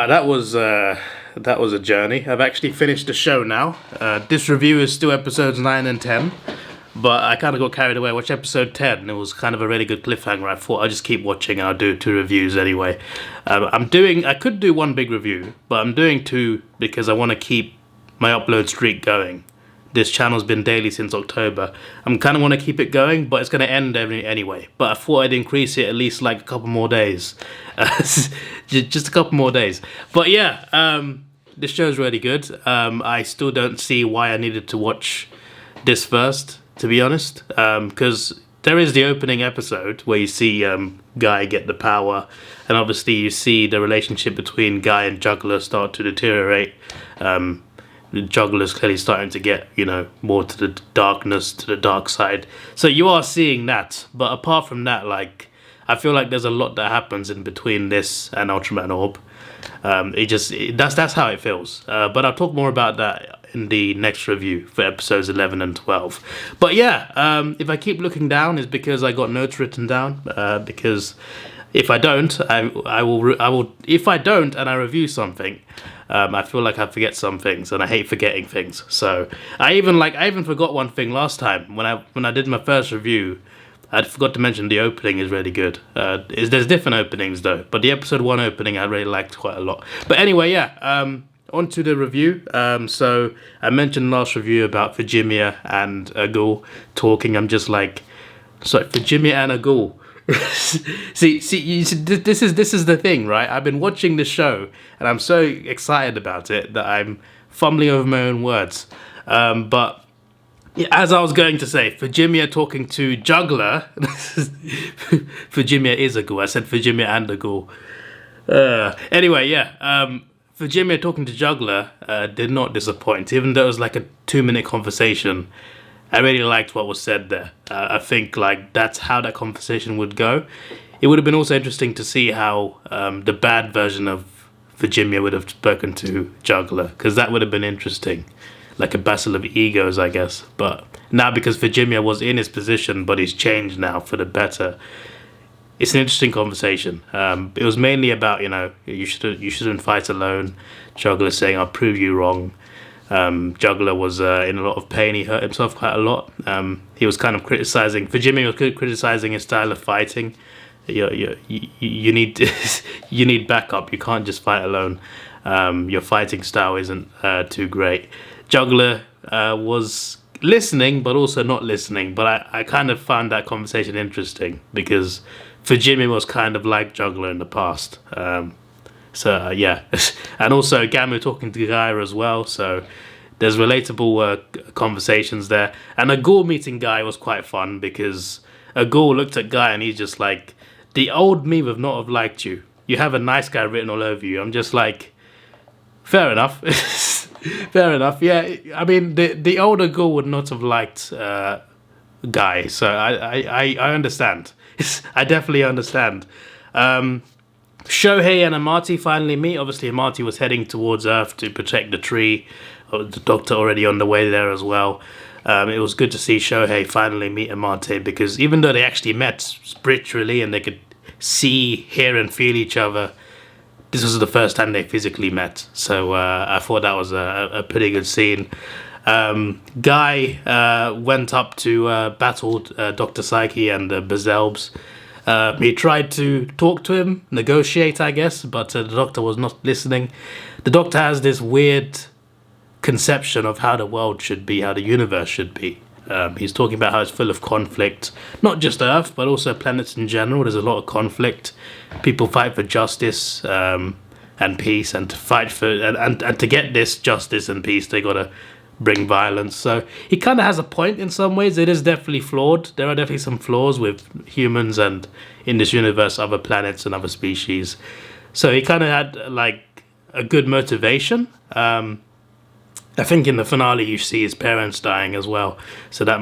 That was a journey. I've actually finished the show now. This review is still episodes 9 and 10, but I kind of got carried away. I watched episode 10. It was kind of a really good cliffhanger. I thought I'd just keep watching and I'll do 2 reviews anyway. I could do 1 big review, but I'm doing 2 because I want to keep my upload streak going. This channel's been daily since October. I'm kind of want to keep it going, but it's going to end anyway. But I thought I'd increase it at least like a couple more days. Just a couple more days. But yeah, this show's really good. I still don't see why I needed to watch this first, to be honest. Because there is the opening episode where you see Guy get the power. And obviously you see the relationship between Guy and Juggler start to deteriorate. The Juggler's clearly starting to get, more to the darkness, to the dark side. So you are seeing that. But apart from that, I feel like there's a lot that happens in between this and Ultraman Orb. That's how it feels. But I'll talk more about that in the next review for episodes 11 and 12. But yeah, if I keep looking down, it's because I got notes written down. Because if I don't, I will. If I don't and I review something, I feel like I forget some things, and I hate forgetting things. So I even forgot one thing last time when I did my first review. I forgot to mention the opening is really good. There's different openings though, but the episode 1 opening I really liked quite a lot. But anyway, yeah. On to the review. So I mentioned last review about Virginia and a ghoul talking. I'm just like, sorry, Virginia and a ghoul. see, this is the thing, right? I've been watching this show and I'm so excited about it that I'm fumbling over my own words. But yeah, as I was going to say, Virginia talking to Juggler. Virginia is a ghoul. I said Virginia and a ghoul. Anyway, yeah. Virginia talking to Juggler did not disappoint, even though it was like a 2-minute conversation. I really liked what was said there. I think that's how that conversation would go. It would have been also interesting to see how the bad version of Virginia would have spoken to Juggler, because that would have been interesting. Like a battle of egos, I guess. But now because Virginia was in his position, but he's changed now for the better, it's an interesting conversation. It was mainly about, you shouldn't fight alone. Juggler saying, I'll prove you wrong. Juggler was in a lot of pain. He hurt himself quite a lot. He was kind of criticizing. Virginia was criticizing his style of fighting. You need you need backup. You can't just fight alone. Your fighting style isn't too great. Juggler was listening, but also not listening. But I kind of found that conversation interesting because Virginia was kind of like Juggler in the past. So yeah, and also Gamu talking to Gaia as well, so there's relatable conversations there. And a ghoul meeting Guy was quite fun because a ghoul looked at Guy and he's just like, the old me would not have liked you. You have a nice guy written all over you. I'm just like, fair enough. Fair enough, yeah. I mean, the older ghoul would not have liked Guy, so I understand. I definitely understand. Shohei and Amati finally meet. Obviously, Amati was heading towards Earth to protect the tree. The Doctor already on the way there as well. It was good to see Shohei finally meet Amati because even though they actually met spiritually and they could see, hear and feel each other, this was the first time they physically met. So I thought that was a pretty good scene. Guy went up to battle Dr. Psyche and the Bezelbs. He tried to talk to him, negotiate, I guess, but the Doctor was not listening. The Doctor has this weird conception of how the world should be, how the universe should be. He's talking about how it's full of conflict, not just Earth, but also planets in general. There's a lot of conflict. People fight for justice and peace, and to fight for and to get this justice and peace, they gotta bring violence. So he kind of has a point in some ways. It is definitely flawed. There are definitely some flaws with humans and in this universe, other planets and other species. So he kind of had a good motivation. I think in the finale you see his parents dying as well. So that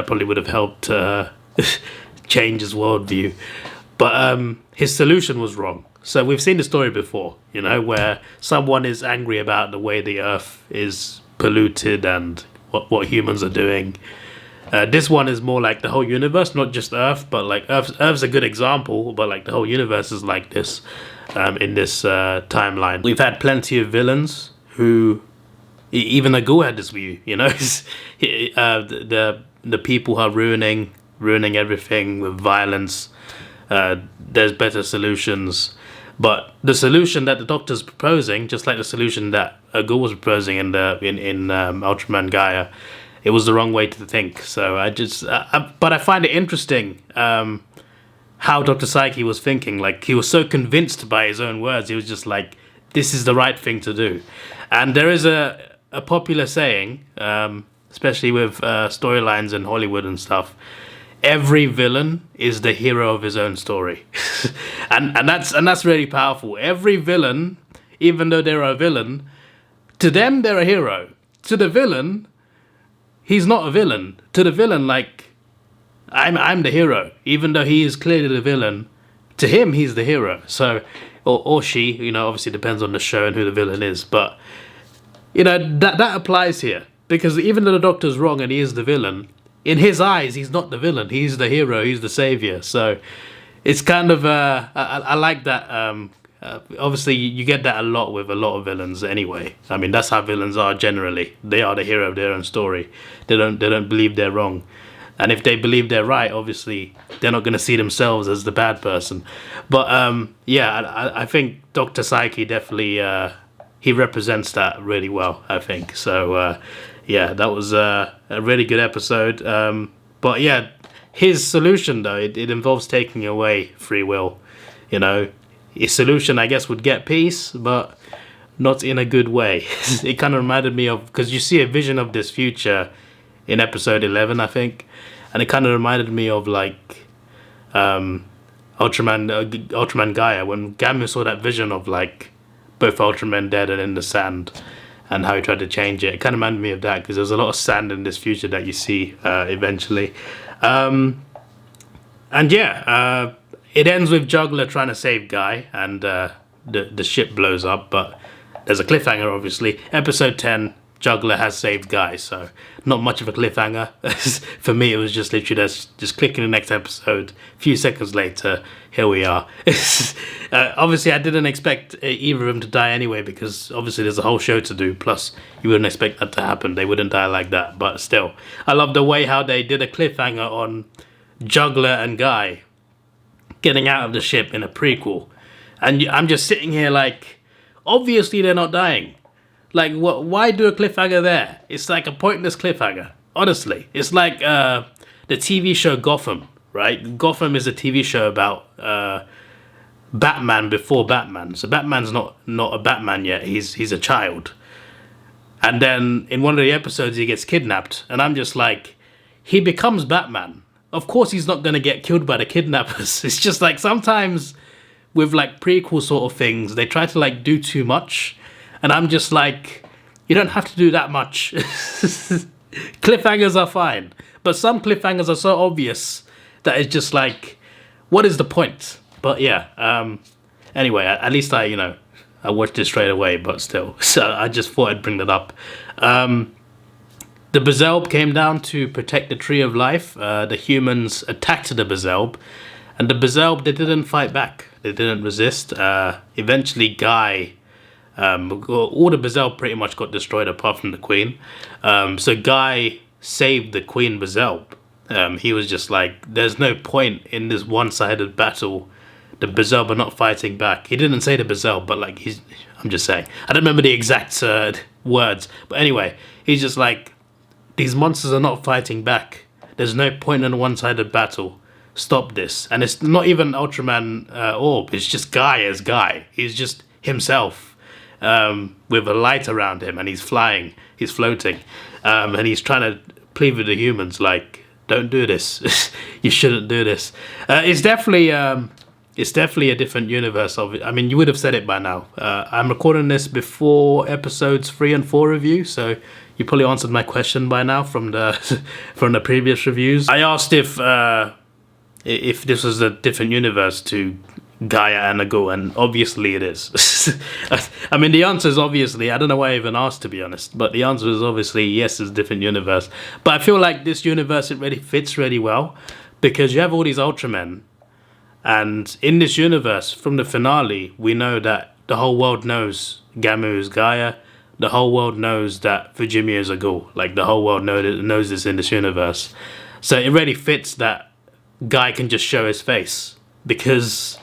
probably would have helped change his worldview. But his solution was wrong. So we've seen the story before, where someone is angry about the way the Earth is polluted and what humans are doing. This one is more like the whole universe, not just Earth, but like Earth's a good example, but like the whole universe is like this in this timeline. We've had plenty of villains who, even the Ghoul had this view, you know, the people are ruining everything with violence. There's better solutions, but the solution that the Doctor's proposing, just like the solution that Ghoul was proposing in Ultraman Gaia, it was the wrong way to think. So but I find it interesting how Dr. Psyche was thinking. Like, he was so convinced by his own words. He was just like, this is the right thing to do. And there is a popular saying, especially with storylines in Hollywood and stuff, every villain is the hero of his own story. and that's really powerful. Every villain, even though they're a villain, to them they're a hero. To the villain, he's not a villain. To the villain, like, I'm the hero. Even though he is clearly the villain, to him, he's the hero. So, or she, you know, obviously depends on the show and who the villain is. But, you know, that applies here. Because even though the Doctor's wrong and he is the villain, in his eyes, he's not the villain. He's the hero. He's the savior. So, it's kind of, I like that. Obviously, you get that a lot with a lot of villains anyway. I mean, that's how villains are generally. They are the hero of their own story. They don't believe they're wrong. And if they believe they're right, obviously, they're not going to see themselves as the bad person. But, yeah, I think Dr. Psyche definitely, he represents that really well, I think. So, yeah, that was a really good episode. But, yeah, his solution, though, it involves taking away free will, you know. His solution, I guess, would get peace, but not in a good way. It kind of reminded me of, because you see a vision of this future in episode 11, I think, and it kind of reminded me of like Ultraman Gaia, when Gamu saw that vision of like both Ultramen dead and in the sand, and how he tried to change it. It kind of reminded me of that, because there's a lot of sand in this future that you see eventually. And yeah, it ends with Juggler trying to save Guy, and the ship blows up, but there's a cliffhanger, obviously. Episode 10, Juggler has saved Guy, so not much of a cliffhanger. For me, it was just literally just clicking the next episode. A few seconds later, here we are. Obviously, I didn't expect either of them to die anyway, because obviously there's a whole show to do, plus you wouldn't expect that to happen. They wouldn't die like that, but still. I love the way how they did a cliffhanger on Juggler and Guy getting out of the ship in a prequel. And I'm just sitting here like, obviously they're not dying. Like, what? Why do a cliffhanger there? It's like a pointless cliffhanger. Honestly, it's like the TV show Gotham, right? Gotham is a TV show about Batman before Batman. So Batman's not a Batman yet. He's a child. And then in one of the episodes, he gets kidnapped, and I'm just like, he becomes Batman. Of course, he's not gonna get killed by the kidnappers. It's just like sometimes with like prequel sort of things, they try to like do too much. And I'm just like, you don't have to do that much. Cliffhangers are fine. But some cliffhangers are so obvious that it's just like, what is the point? But yeah, anyway, at least I watched it straight away, but still. So I just thought I'd bring that up. The Bezelb came down to protect the Tree of Life. The humans attacked the Bezelb. And the Bezelb, they didn't fight back. They didn't resist. Eventually, Guy... all the Bezelb pretty much got destroyed apart from the Queen. So Guy saved the Queen Bezelb. He was just like, there's no point in this one-sided battle. The Bezelb are not fighting back. He didn't say the Bezelb, but like, I'm just saying. I don't remember the exact words. But anyway, he's just like, these monsters are not fighting back. There's no point in a one-sided battle. Stop this. And it's not even Ultraman Orb. It's just Guy as Guy. He's just himself. With a light around him, and he's flying, he's floating, and he's trying to plead with the humans, like, don't do this. You shouldn't do this. It's definitely a different universe of it. I mean, you would have said it by now. I'm recording this before episodes 3 and 4 review, so you probably answered my question by now from the previous reviews. I asked if this was a different universe to Gaia and a ghoul, and obviously it is. I mean, the answer is obviously, I don't know why I even asked, to be honest, but the answer is obviously yes, it's a different universe. But I feel like this universe, it really fits really well, because you have all these Ultramen, and in this universe, from the finale, we know that the whole world knows Gamu is Gaia, the whole world knows that Virginia is a ghoul, like the whole world knows this in this universe. So it really fits that Guy can just show his face, because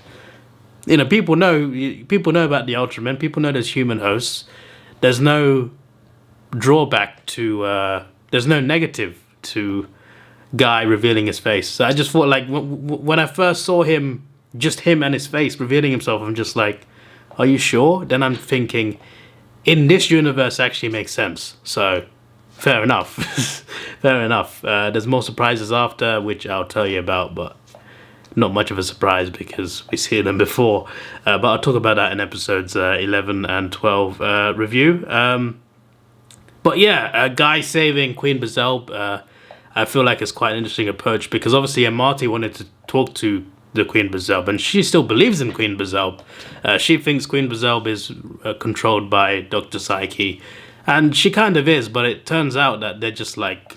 you know, people know about the Ultramen. People know there's human hosts. There's no drawback to, there's no negative to Guy revealing his face. So I just thought, like, when I first saw him, just him and his face revealing himself, I'm just like, are you sure? Then I'm thinking, in this universe, actually makes sense. So fair enough. Fair enough. There's more surprises after, which I'll tell you about, but not much of a surprise because we see them before, but I'll talk about that in episodes 11 and 12 review. But yeah, Guy saving Queen Bezelb, I feel like it's quite an interesting approach, because obviously Amati wanted to talk to the Queen Bezelb, and she still believes in Queen Bezelb. She thinks Queen Bezelb is controlled by Dr. Psyche, and she kind of is, but it turns out that they're just like,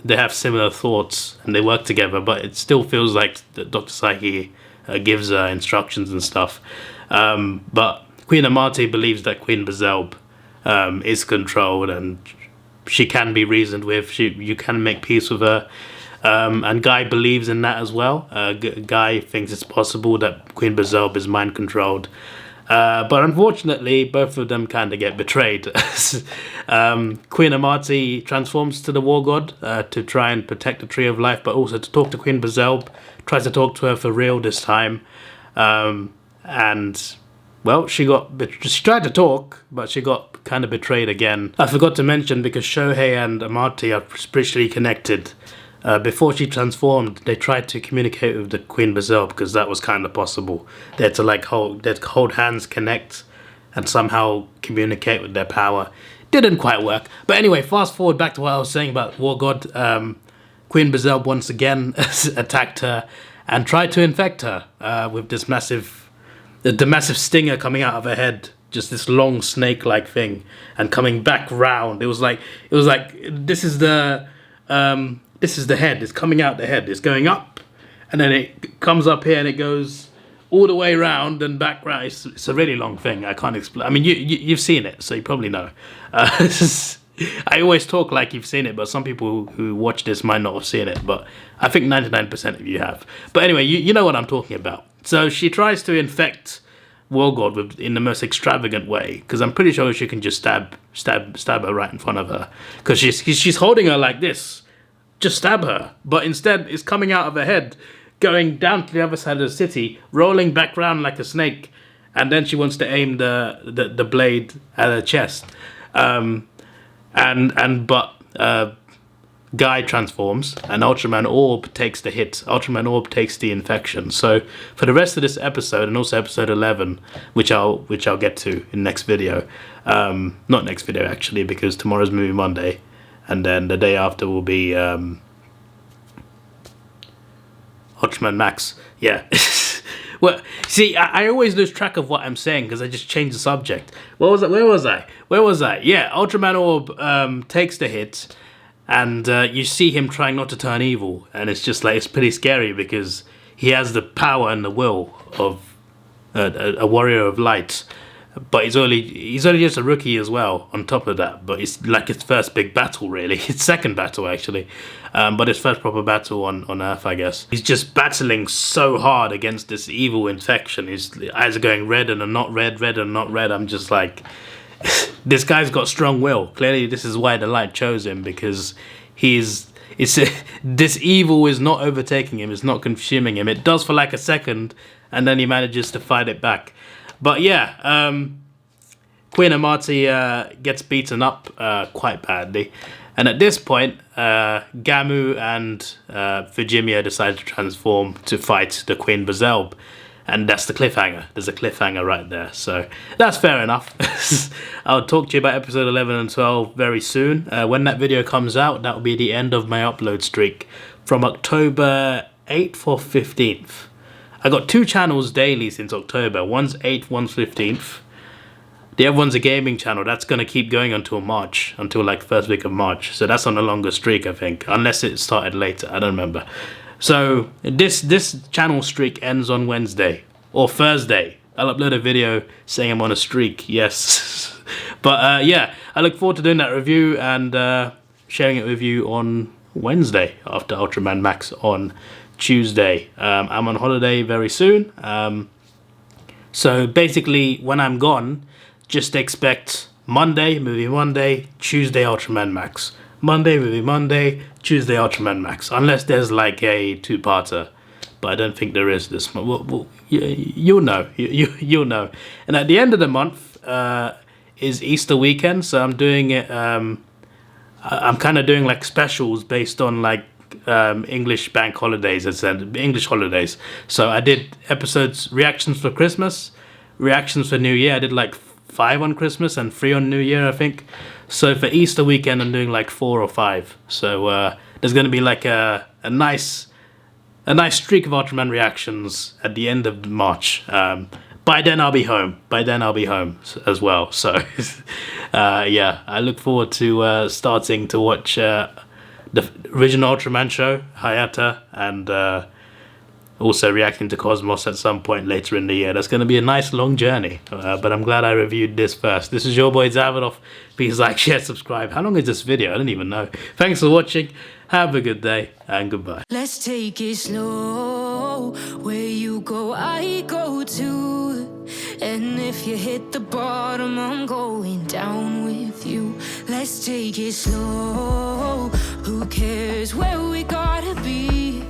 they have similar thoughts and they work together, but it still feels like Dr. Psyche gives her instructions and stuff. But Queen Amati believes that Queen Bezelb is controlled and she can be reasoned with. You can make peace with her. And Guy believes in that as well. Guy thinks it's possible that Queen Bezelb is mind controlled. But unfortunately, both of them kind of get betrayed. Queen Amati transforms to the War God to try and protect the Tree of Life, but also to talk to Queen Bezelb, tries to talk to her for real this time. And, well, she tried to talk, but she got kind of betrayed again. I forgot to mention, because Shohei and Amati are spiritually connected, before she transformed, they tried to communicate with the Queen Bezelb, because that was kind of possible. They had to like hold hands, connect, and somehow communicate with their power. Didn't quite work. But anyway, fast forward back to what I was saying about War God. Queen Bezelb once again attacked her and tried to infect her with this massive stinger coming out of her head. Just this long snake-like thing, and coming back round. It was like this is the head. It's coming out the head. It's going up, and then it comes up here, and it goes all the way around and back round. It's a really long thing. I can't explain. I mean, you've seen it, so you probably know. I always talk like you've seen it, but some people who watch this might not have seen it. But I think 99% of you have. But anyway, you know what I'm talking about. So she tries to infect War God in the most extravagant way, because I'm pretty sure she can just stab her right in front of her, because she's holding her like this. Just stab her, but instead it's coming out of her head, going down to the other side of the city, rolling back round like a snake, and then she wants to aim the blade at her chest. But Guy transforms, and Ultraman Orb takes the hit. Ultraman Orb takes the infection. So for the rest of this episode, and also episode 11, which I'll get to in next video, not next video actually, because tomorrow's Movie Monday. And then the day after will be Ultraman Max. Yeah. Well, see, I always lose track of what I'm saying because I just change the subject. Where was I? Yeah, Ultraman Orb takes the hit, and you see him trying not to turn evil. And it's just like, it's pretty scary because he has the power and the will of a warrior of light. But he's only just a rookie as well, on top of that. But it's like his first big battle, really. His second battle, actually. But his first proper battle on Earth, I guess. He's just battling so hard against this evil infection. His eyes are going red and are not red, red and not red. I'm just like, this guy's got strong will. Clearly, this is why the light chose him, because this evil is not overtaking him. It's not consuming him. It does for like a second, and then he manages to fight it back. But yeah, Queen Amati gets beaten up quite badly. And at this point, Gamu and Virginia decide to transform to fight the Queen Bezelb. And that's the cliffhanger. There's a cliffhanger right there. So that's fair enough. I'll talk to you about episode 11 and 12 very soon. When that video comes out, that will be the end of my upload streak from October 8th or 15th. I got 2 channels daily since October. One's 8th, one's 15th. The other one's a gaming channel. That's going to keep going until March, until like first week of March. So that's on a longer streak, I think, unless it started later. I don't remember. So this channel streak ends on Wednesday or Thursday. I'll upload a video saying I'm on a streak. Yes. But yeah, I look forward to doing that review and sharing it with you on Wednesday after Ultraman Max on Tuesday. I'm on holiday very soon. So basically, when I'm gone, just expect Monday, movie Monday, Tuesday, Ultraman Max. Monday, movie Monday, Tuesday, Ultraman Max. Unless there's like a 2-parter. But I don't think there is this month. Well, you'll know. You'll know. And at the end of the month is Easter weekend. So I'm doing it... I'm kind of doing like specials based on like English bank holidays, I said, English holidays. So I did episodes, reactions for Christmas, reactions for New Year. I did like 5 on Christmas and 3 on New Year, I think. So for Easter weekend, I'm doing like 4 or 5. So there's going to be like a nice streak of Ultraman reactions at the end of March. By then I'll be home. As well. So yeah, I look forward to starting to watch the original Ultraman show, Hayata, and also reacting to Cosmos at some point later in the year. That's going to be a nice long journey, but I'm glad I reviewed this first. This is your boy Davidoff. Please like, share, subscribe. How long is this video? I don't even know. Thanks for watching. Have a good day and goodbye. Let's take it slow. Where you go, I go too. And if you hit the bottom, I'm going down with you. Let's take it slow. Who cares where we gotta be?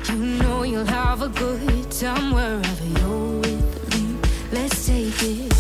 You know you'll have a good time wherever you're with me. Let's take it